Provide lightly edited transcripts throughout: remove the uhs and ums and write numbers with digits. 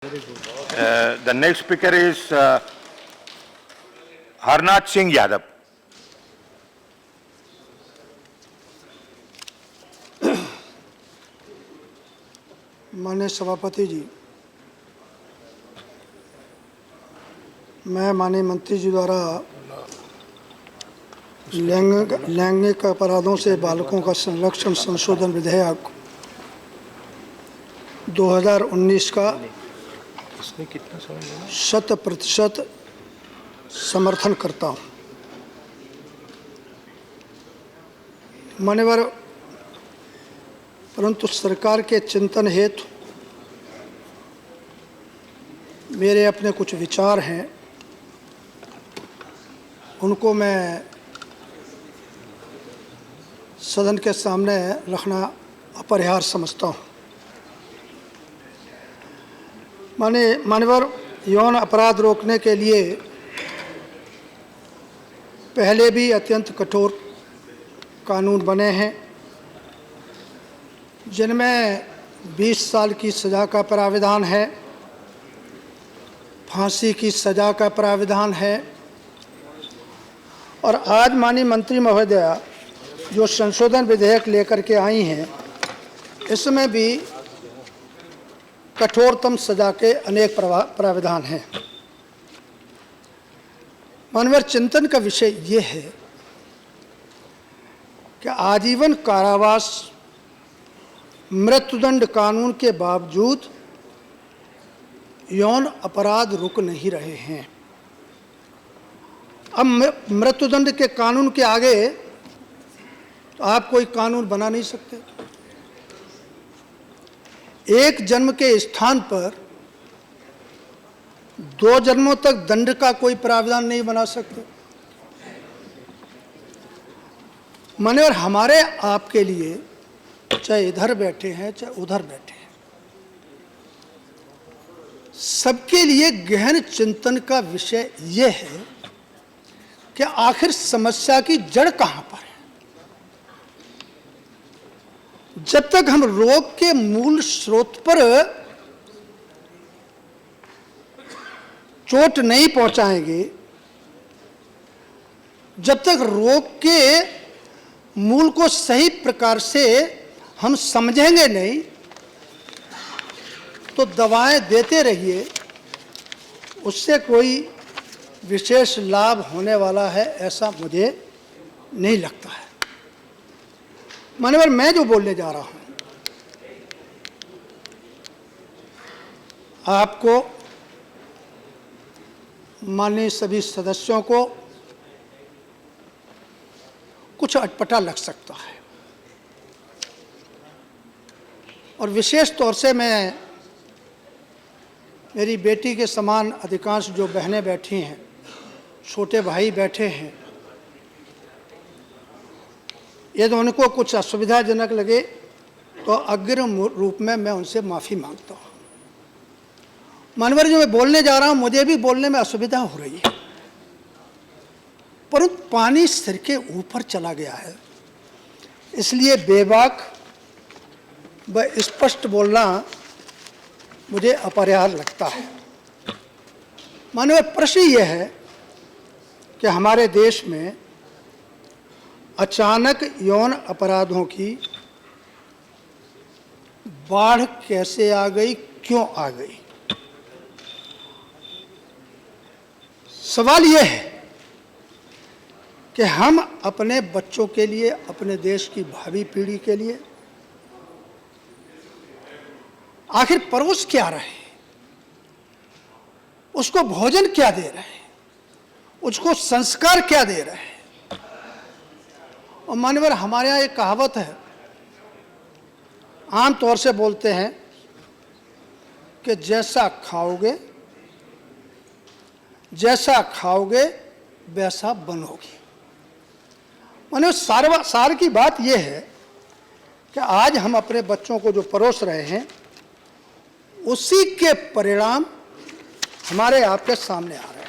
The next speaker is Harnath Singh Yadav. माननीय सभापति जी, मैं माननीय मंत्री जी द्वारा लैंगिक अपराधों से बालकों का संरक्षण संशोधन विधेयक 2019 का 100% समर्थन करता हूँ। मान्यवर, परंतु सरकार के चिंतन हेतु मेरे अपने कुछ विचार हैं, उनको मैं सदन के सामने रखना अपरिहार्य समझता हूँ। मान्यवर, यौन अपराध रोकने के लिए पहले भी अत्यंत कठोर कानून बने हैं, जिनमें 20 साल की सज़ा का प्राविधान है, फांसी की सज़ा का प्राविधान है। और आज माननीय मंत्री महोदया जो संशोधन विधेयक लेकर के आई हैं, इसमें भी कठोरतम सज़ा के अनेक प्राविधान हैं। मानवीय चिंतन का विषय ये है कि आजीवन कारावास मृत्युदंड कानून के बावजूद यौन अपराध रुक नहीं रहे हैं। अब मृत्युदंड के कानून के आगे तो आप कोई कानून बना नहीं सकते। एक जन्म के स्थान पर 2 जन्मों तक दंड का कोई प्रावधान नहीं बना सकते। मान्यवर, हमारे आपके लिए चाहे इधर बैठे हैं चाहे उधर बैठे हैं, सबके लिए गहन चिंतन का विषय यह है कि आखिर समस्या की जड़ कहां पर है। जब तक हम रोग के मूल स्रोत पर चोट नहीं पहुंचाएंगे, जब तक रोग के मूल को सही प्रकार से हम समझेंगे नहीं, तो दवाएं देते रहिए, उससे कोई विशेष लाभ होने वाला है ऐसा मुझे नहीं लगता है। मान्यवर, मैं जो बोलने जा रहा हूं, आपको माननीय सभी सदस्यों को कुछ अटपटा लग सकता है, और विशेष तौर से मैं मेरी बेटी के समान अधिकांश जो बहनें बैठी हैं, छोटे भाई बैठे हैं, यदि उनको कुछ असुविधाजनक लगे तो अग्रिम रूप में मैं उनसे माफ़ी मांगता हूँ। मानवर, जो मैं बोलने जा रहा हूँ, मुझे भी बोलने में असुविधा हो रही है, परंतु पानी सिर के ऊपर चला गया है, इसलिए बेबाक व स्पष्ट बोलना मुझे अपरिहार्य लगता है। माननीय, प्रश्न यह है कि हमारे देश में अचानक यौन अपराधों की बाढ़ कैसे आ गई, क्यों आ गई? सवाल यह है कि हम अपने बच्चों के लिए, अपने देश की भावी पीढ़ी के लिए आखिर परोस क्या रहे हैं, उसको भोजन क्या दे रहे हैं, उसको संस्कार क्या दे रहे हैं। और मान्यवर, हमारे यहाँ एक कहावत है, आम तौर से बोलते हैं कि जैसा खाओगे वैसा बनोगे। माने सार की बात यह है कि आज हम अपने बच्चों को जो परोस रहे हैं, उसी के परिणाम हमारे आपके सामने आ रहे हैं।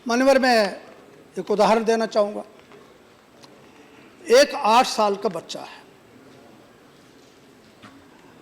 मान्यवर, मैं एक उदाहरण देना चाहूँगा। एक 8 साल का बच्चा है,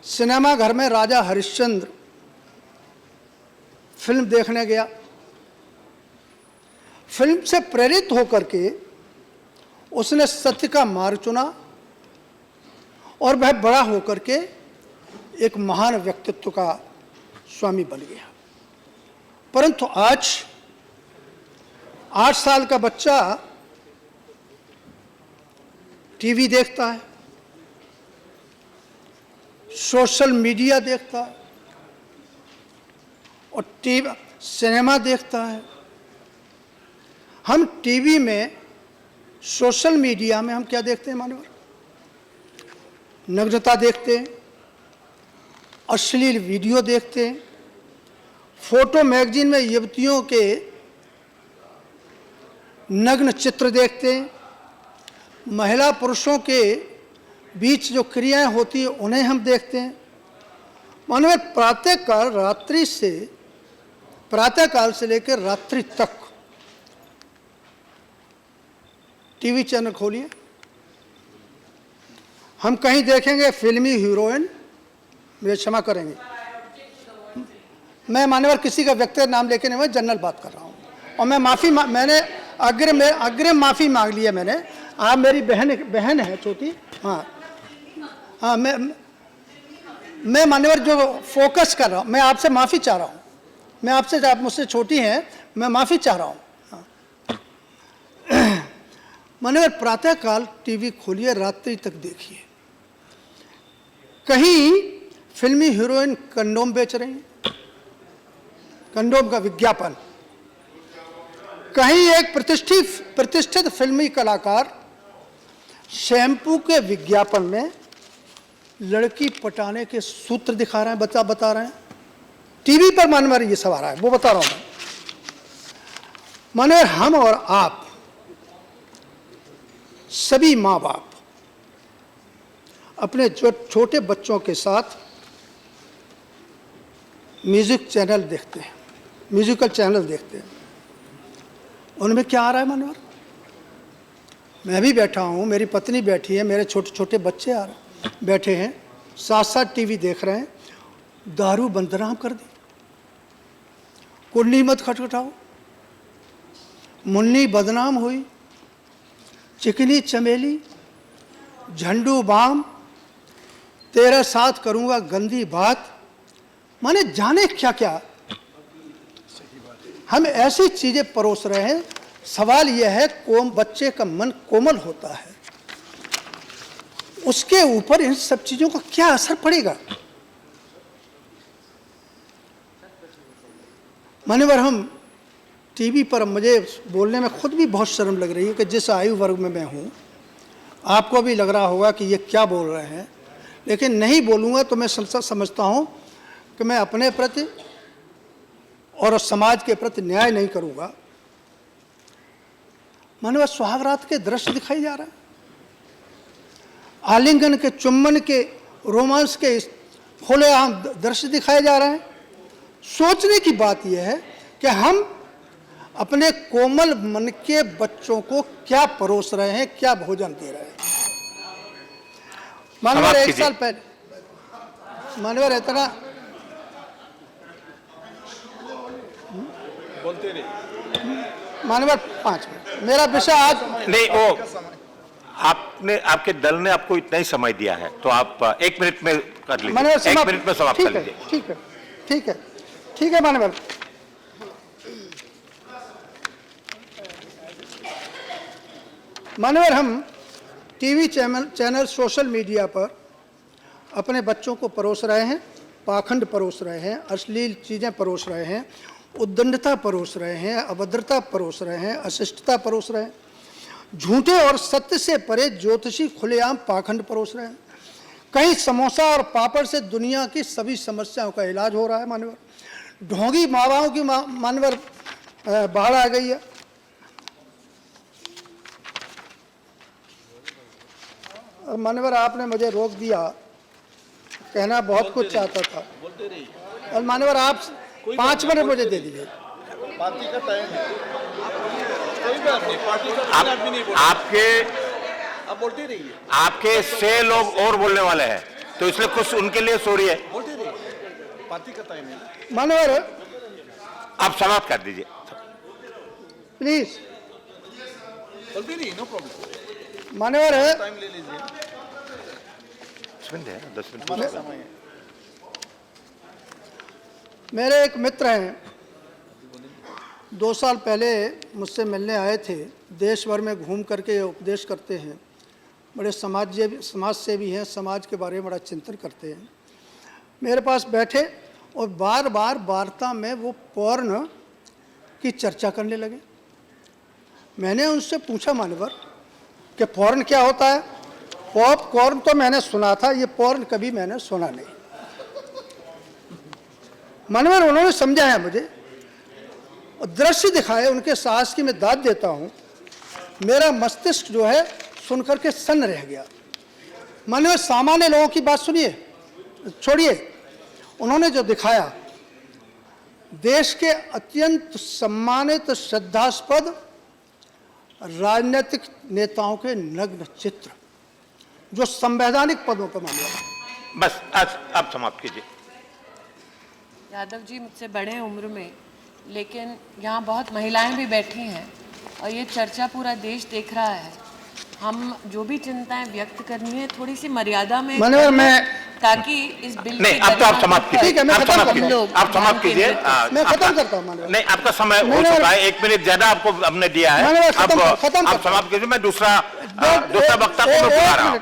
सिनेमा घर में राजा हरिश्चंद्र फिल्म देखने गया, फिल्म से प्रेरित होकर के उसने सत्य का मार्ग चुना और वह बड़ा होकर के एक महान व्यक्तित्व का स्वामी बन गया। परंतु आज 8 साल का बच्चा टीवी देखता है, सोशल मीडिया देखता है और टीवी सिनेमा देखता है। हम टीवी में, सोशल मीडिया में हम क्या देखते हैं मानव? नग्नता देखते हैं, अश्लील वीडियो देखते हैं, फोटो मैगजीन में युवतियों के नग्न चित्र देखते हैं, महिला पुरुषों के बीच जो क्रियाएं होती हैं उन्हें हम देखते हैं। मानव प्रातःकाल से लेकर रात्रि तक टीवी चैनल खोलिए, हम कहीं देखेंगे फिल्मी हीरोइन, मुझे क्षमा करेंगे, मैं मान्यवर किसी का व्यक्तिगत नाम लेके नहीं, मैं जनरल बात कर रहा हूँ और मैं मैंने अग्रिम माफ़ी मांग ली है मैंने। आप मेरी बहन है छोटी, हाँ मैं मान्यवर जो फोकस कर रहा हूँ, मैं आपसे माफ़ी चाह रहा हूँ, मैं आपसे, आप मुझसे छोटी हैं, मैं माफ़ी चाह रहा हूँ। मान्यवर प्रातःकाल टीवी खोलिए, रात्रि तक देखिए, कहीं फिल्मी हीरोइन कंडोम बेच रही हैं, कंडोम का विज्ञापन, कहीं एक प्रतिष्ठित फिल्मी कलाकार शैम्पू के विज्ञापन में लड़की पटाने के सूत्र दिखा रहे हैं, बता रहे हैं टीवी पर। मानवर ये सब आ रहा है, वो बता रहा हूं मैं। मानवर हम और आप सभी माँ बाप अपने जो छोटे बच्चों के साथ म्यूजिकल चैनल देखते हैं, उनमें क्या आ रहा है मानवर? मैं भी बैठा हूँ, मेरी पत्नी बैठी है, मेरे छोटे छोटे बच्चे बैठे हैं, साथ साथ टीवी देख रहे हैं। दारू बंदराम कर दी, कुंडली मत खटखटाओ, मुन्नी बदनाम हुई, चिकनी चमेली, झंडू बाम, तेरे साथ करूँगा गंदी बात, माने जाने क्या क्या हम ऐसी चीज़ें परोस रहे हैं। सवाल यह है, बच्चे का मन कोमल होता है, उसके ऊपर इन सब चीज़ों का क्या असर पड़ेगा? मान्यवर हम टीवी पर, मुझे बोलने में खुद भी बहुत शर्म लग रही है कि जिस आयु वर्ग में मैं हूँ, आपको भी लग रहा होगा कि ये क्या बोल रहे हैं, लेकिन नहीं बोलूँगा तो मैं समझता हूँ कि मैं अपने प्रति और समाज के प्रति न्याय नहीं करूँगा। मानव सुहागरात के दृश्य दिखाई जा रहा है, आलिंगन के, चुम्बन के, रोमांस के खुलेआम दृश्य दिखाए जा रहे हैं। सोचने की बात यह है कि हम अपने कोमल मन के बच्चों को क्या परोस रहे हैं, क्या भोजन दे रहे हैं। मानवर 1 साल पहले, मानवर इतना बोलते रहे, मानवर 5 मिनट, मेरा विषय आज नहीं, वो आपके दल ने आपको इतना ही समय दिया है, तो आप 1 मिनट में कर लीजिए, 1 मिनट में समाप्त कर लीजिए। ठीक है मानवर। मानवर हम टीवी चैनल सोशल मीडिया पर अपने बच्चों को परोस रहे हैं, पाखंड परोस रहे हैं, अश्लील चीज़ें परोस रहे हैं, उद्दंडता परोस रहे हैं, अभद्रता परोस रहे हैं, अशिष्टता परोस रहे हैं, झूठे और सत्य से परे ज्योतिषी खुलेआम पाखंड परोस रहे हैं। कहीं समोसा और पापड़ से दुनिया की सभी समस्याओं का इलाज हो रहा है। मानवर ढोंगी मावाओं की मानवर बाढ़ आ गई है। और मानवर आपने मुझे रोक दिया, कहना बहुत कुछ चाहता था, और मानवर आप 5 मिनट मुझे दे दीजिए। पार्टी का टाइम है, कोई बात नहीं, पार्टी का टाइम नहीं, आप बोलते रहिए। आपके 6 लोग और बोलने वाले हैं, तो इसलिए कुछ उनके लिए सॉरी है। बोलते रहिए, पार्टी का टाइम है। मानवर आप समाप्त कर दीजिए। प्लीज। जल्दी नहीं, नो प्रॉब्लम, मान्यवर है, टाइम ले लीजिए, 10 मिनट है, 10 मिनट। हमारा समय है। मेरे एक मित्र हैं, 2 साल पहले मुझसे मिलने आए थे। देश भर में घूम करके ये उपदेश करते हैं, बड़े समाज सेवी हैं, समाज के बारे में बड़ा चिंतन करते हैं। मेरे पास बैठे और बार बार वार्ता में वो पॉर्न की चर्चा करने लगे। मैंने उनसे पूछा, मान्यवर कि पॉर्न क्या होता है? पॉपकॉर्न तो मैंने सुना था, ये पॉर्न कभी मैंने सुना नहीं। मान्यवर उन्होंने समझाया मुझे और दृश्य दिखाए, उनके साहस की मैं दाद देता हूँ। मेरा मस्तिष्क जो है सुन करके सन्न रह गया। मान्यवर सामान्य लोगों की बात सुनिए, छोड़िए, उन्होंने जो दिखाया, देश के अत्यंत सम्मानित श्रद्धास्पद राजनीतिक नेताओं के नग्न चित्र, जो संवैधानिक पदों पर माने। बस आज आप समाप्त कीजिए। यादव जी मुझसे बड़े हैं उम्र में, लेकिन यहाँ बहुत महिलाएं भी बैठी हैं और ये चर्चा पूरा देश देख रहा है। हम जो भी चिंताएं व्यक्त करनी है थोड़ी सी मर्यादा में मान्यवर करें, मैं ताकि इस बिल की नहीं, अब तो आप समाप्त कीजिए। ठीक है, मैं आप खत्म समाप्त करता कीजिए, हूं। आप समाप्त कीजिए। मैं खत्म करता हूँ मान्यवर। नहीं, आपका समय हो चुका है, 1 मिनट ज्यादा आपको हमने दिया है। मैंने अब खत्म आप समाप्त कीजिए। मैं दूसरा वक्ता को मैं बुला रहा हूँ,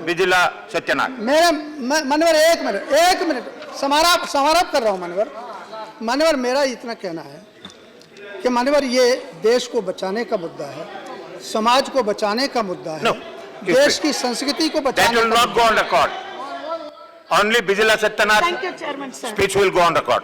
विजिला सत्यनारायण। मेरा मान्यवर एक मिनट समारोप कर रहा हूँ मान्यवर। मान्यवर मेरा इतना कहना है कि मान्यवर ये देश को बचाने का मुद्दा है, समाज को बचाने का मुद्दा है, देश की संस्कृति को That बचाने will का not go on record. Only Vigila Satyanarayana speech will go on record.